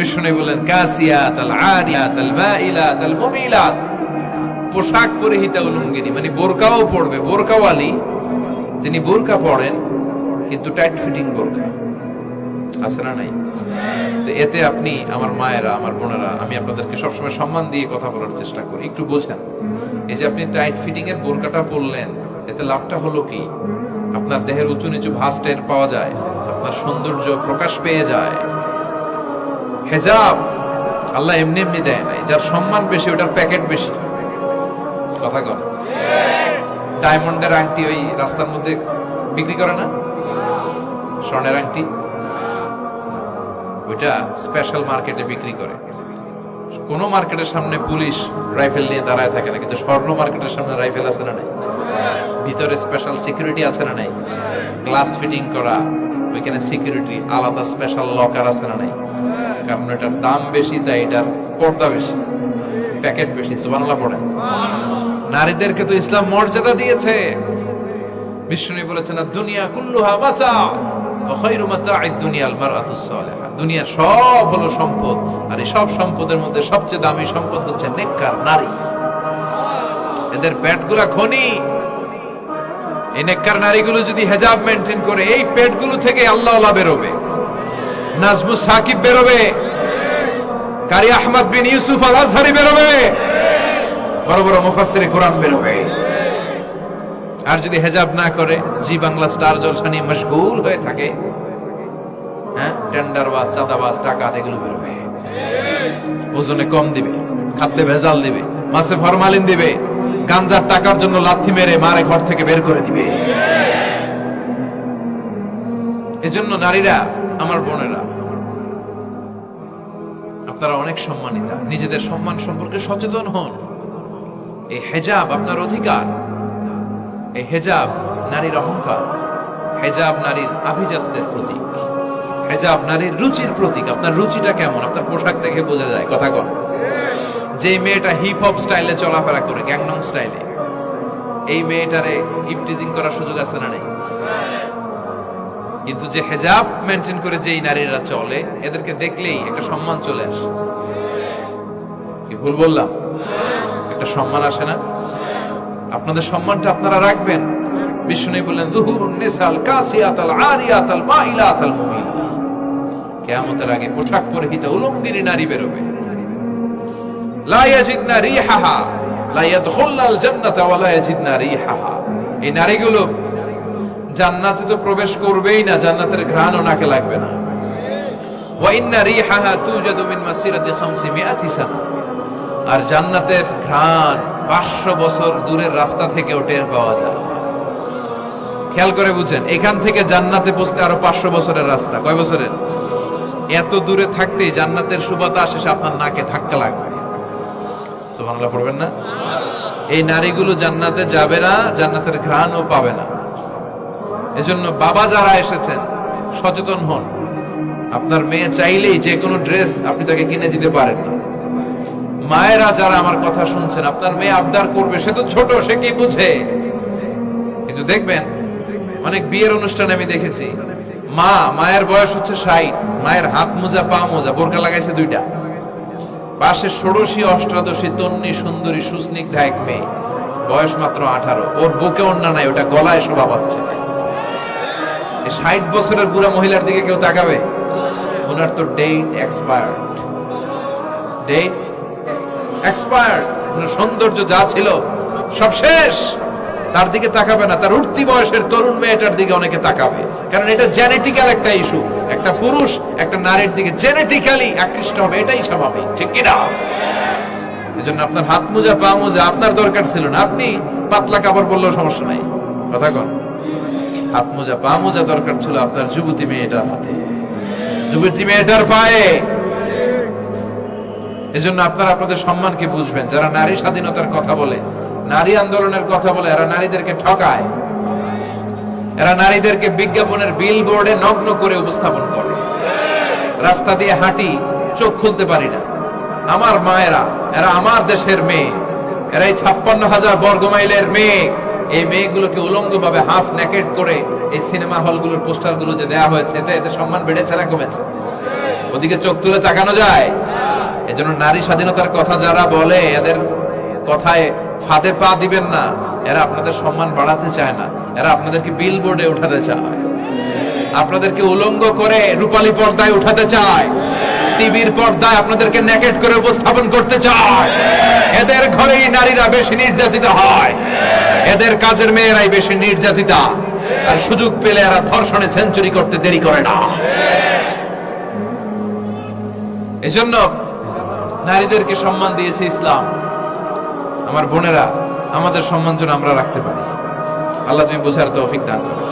বিষ্ণু বলেন কাসিয়াত আল আরিয়াত আল মাইলাত আল মুমিলাত, পোশাক পরিহিতা উলঙ্গিনী, মানে বোরকাও পড়বে, বোরকাওয়ালি। তিনি বোরকা পড়েন কিন্তু টাইট ফিটিং বোরকা, আছে না নাই? তো এতে আপনি, আমার মায়েরা, আমার বোনেরা, আমি আপনাদেরকে সবসময় সম্মান দিয়ে কথা বলার চেষ্টা করি, একটু বোঝেন। এই যে আপনি টাইট ফিটিং এর বোরকাটা পরলেন, এতে লাভটা হলো কি? আপনার দেহের উঁচু নিচু ভাঁজ টের পাওয়া যায়, আপনার সৌন্দর্য প্রকাশ পেয়ে যায়। হেজাব আল্লাহ এমনি এমনি দেয় নাই, যার সম্মান বেশি ওটার প্যাকেট বেশি। কথা কন, ডায়মন্ডের আংটি ওই রাস্তার মধ্যে বিক্রি করে না, স্বর্ণের আংটি, ওইটা স্পেশাল মার্কেটে বিক্রি করে। কোন মার্কেটের সামনে পুলিশ রাইফেল নিয়ে দাঁড়ায় থাকে না, কিন্তু স্বর্ণ মার্কেটের সামনে রাইফেল আছে না নাই? ভিতরে স্পেশাল সিকিউরিটি আছে না নাই? গ্লাস ফিটিং করা, ওইখানে সিকিউরিটি আলাদা, স্পেশাল লকার আছে না নাই? কারণ এটার দাম বেশি, তাই এটার পর্দা বেশি, প্যাকেট বেশি। সুবহানাল্লাহ পড়েন। নারীদেরকে তো ইসলাম মর্যাদা দিয়েছে। বিষ্ণু বলেছেন দুনিয়া কুল্লুহা মাতা ওয়া খায়রু মাতা'আদ দুনিয়া আল মারআতুস সালিহা। দুনিয়া সব হলো সম্পদ, আর এই সব সম্পদের মধ্যে সবচেয়ে দামি সম্পদ হচ্ছে নেককার নারী। এদের পেটগুলা খনি। এই নেককার নারীগুলো যদি হিজাব মেইনটেইন করে, এই পেটগুলো থেকে আল্লাহওয়ালা বেরোবে, নাজমুস সাকিব বেরোবে, কারি আহমদ বিন ইউসুফ আল আজহারি বেরোবে, বড় বড় মুফাসসিরে কোরআন বেরোবে। আর যদি হিজাব না করে, জি বাংলা স্টার জলসা নিয়ে মশগুল হয়ে থাকে, হ্যাঁ, টেন্ডারবাজ, চাঁদাবাজ, টাকা এগুলো বেরোবে। ওজনে কম দিবে, খাদ্যে ভেজাল দিবে, মাছে ফরমালিন দিবে, গাঞ্জার টাকার জন্য লাথি মেরে মারে ঘর থেকে বের করে দিবে। এজন্য নারীরা, আমার বোনেরা, আপনারা অনেক সম্মানিতা, নিজেদের সম্মান সম্পর্কে সচেতন হন। এই হিজাব আপনার অধিকার। এই হিজাব নারীর অহংকার, হিজাব নারীর আভিজাত্যের প্রতীক, হিজাব নারীর রুচির প্রতীক। আপনার রুচিটা কেমন আপনার পোশাক দেখে বোঝা যায়। কথা কন, যে মেয়েটা হিপ হপ স্টাইলে চলাফেরা করে, গ্যাংনম স্টাইলে, এই মেয়েটারে ইপটিজিং করার সুযোগ আছে না নেই? কিন্তু যে হিজাব মেনটেন করে যেই নারীরা চলে, এদেরকে দেখলেই একটা সম্মান চলে আসে। কি ভুল বললাম? একটা সম্মান আসে না? আপনাদের সম্মানটা আপনারা রাখবেন। বিষ্ণু বললেন যুহুরুন নিসাল কাসিয়াতাল আরিয়াতাল মাইলাতাল মুমিলা। কিয়ামতের আগে পোশাক পরিহিতা উলঙ্গিনী নারী বেরোবে। লা ইয়াজিদনা রিহাহা লা ইয়াদখুলনাল জান্নাতা ওয়া লা ইয়াজিদনা রিহাহা। এই নারীগুলো জান্নাতে তো প্রবেশ করবেই না, জান্নাতের ঘ্রাণও নাকে লাগবে না। ওয়া ইন্না রিহাহা তুজাদু মিন মাসিরাতি 500 সানা। আর জান্নাতের ঘ্রাণ 500 বছর দূরের রাস্তা থেকেও টের পাওয়া যায়। খেয়াল করে বুঝেন, এখান থেকে জান্নাতে পৌঁছতে আরো 500 বছরের রাস্তা। কয় বছরের? এত দূরে থাকতেই জান্নাতের সুবাতাস এসে আপনার নাকে ধাক্কা লাগবে। সুবহানাল্লাহ পড়বেন না? এই নারীগুলো জান্নাতে যাবে না, জান্নাতের ঘ্রাণও পাবে না। এজন্য বাবা যারা এসেছেন, সচেতন হন। আপনার মেয়ে চাইলেই যে কোনো ড্রেস আপনি তাকে কিনে দিতে পারেন না। মায়েরা যারা আমার কথা শুনছেন, আপনার মেয়ে আবদার করবে, সে তো ছোট, সে কি বুঝে? কিন্তু দেখবেন অনেক বিয়ের অনুষ্ঠানে আমি দেখেছি, মায়ের বয়স হচ্ছে 60, মায়ের হাত মোজা, পা মোজা, বোরকা লাগাইছে 2টা, পাশে ষোড়শী, অষ্টাদশী, তন্নি, সুন্দরী, সুস্নিগ্ধা এক মেয়ে, বয়স মাত্র 18, ওর বুকে ওড়না নাই, ওটা গলায় শোভা পাচ্ছে। 60 বছরের বুড়া মহিলার দিকে কেউ তাকাবে? ওনার তো ডেট এক্সপায়ার্ড, ডেট এক্সপায়ার্ড। ওনার সৌন্দর্য যা ছিল সব শেষ। তার দিকে তাকাবে না। তার উঠতি বয়সের তরুণ মেয়েটার দিকে অনেকে তাকাবে, কারণ এটা জেনেটিক্যাল একটা ইস্যু। একটা পুরুষ একটা নারীর দিকে জেনেটিক্যালি আকৃষ্ট হবে, এটাই স্বাভাবিক, ঠিক কিনা? এজন্য আপনার হাত মোজা, পা মোজা আপনার দরকার ছিল না। আপনি পাতলা কাপড় পরলেও সমস্যা নাই। কথা কন, হাত মোজা, পা মোজা দরকার ছিল আপনার যুবতী মেয়েটার হাতে, যুবতী মেয়েটার পায়ে। এজন্য আপনারা আপনাদের সম্মানকে বুঝবেন। যারা নারী স্বাধীনতার কথা বলে, নারী আন্দোলনের কথা বলে, এরা নারীদেরকে ঠকায়। এরা নারীদেরকে বিজ্ঞাপনের বিলবোর্ডে নগ্ন করে উপস্থাপন করে। রাস্তা দিয়ে হাঁটি, চোখ খুলতে পারি না। আমার মায়েরা, এরা আমার দেশের মেয়ে, এরা এই 56,000 বর্গমাইলের মেয়ে। এই মেয়েগুলোকে উলঙ্গভাবে হাফ নেকেড করে এই সিনেমা হলগুলোর পোস্টারগুলো যে দেয়া হয়েছে, এতে সম্মান বেড়েছে না কমেছে? ওদিকে চোখ তুলে তাকানো যায়? এজন্য নারী স্বাধীনতার কথা যারা বলে এদের কথায় ফাঁদে পা দিবেন না। এরা আপনাদের সম্মান বাড়াতে চায় না, এরা আপনাদেরকে বিলবোর্ডে উঠাতে চায়, আপনাদেরকে উলঙ্গ করে রূপালী পর্দায় উঠাতে চায়, টিভির পর্দায় আপনাদেরকে নেকেট করে উপস্থাপন করতে চায়। এদের ঘরেই নারীরা বেশি নির্যাতিত হয়, এদের কাজের মেয়েরাই বেশি নির্যাতিতা, আর সুযোগ পেলে এরা ধর্ষণে সেঞ্চুরি করতে দেরি করে না। এজন্য নারীদেরকে সম্মান দিয়েছে ইসলাম। আমার বোনেরা, আমাদের সম্মান যেন আমরা রাখতে পারি। আল্লাহ তুমি বোঝার তৌফিক দান করো।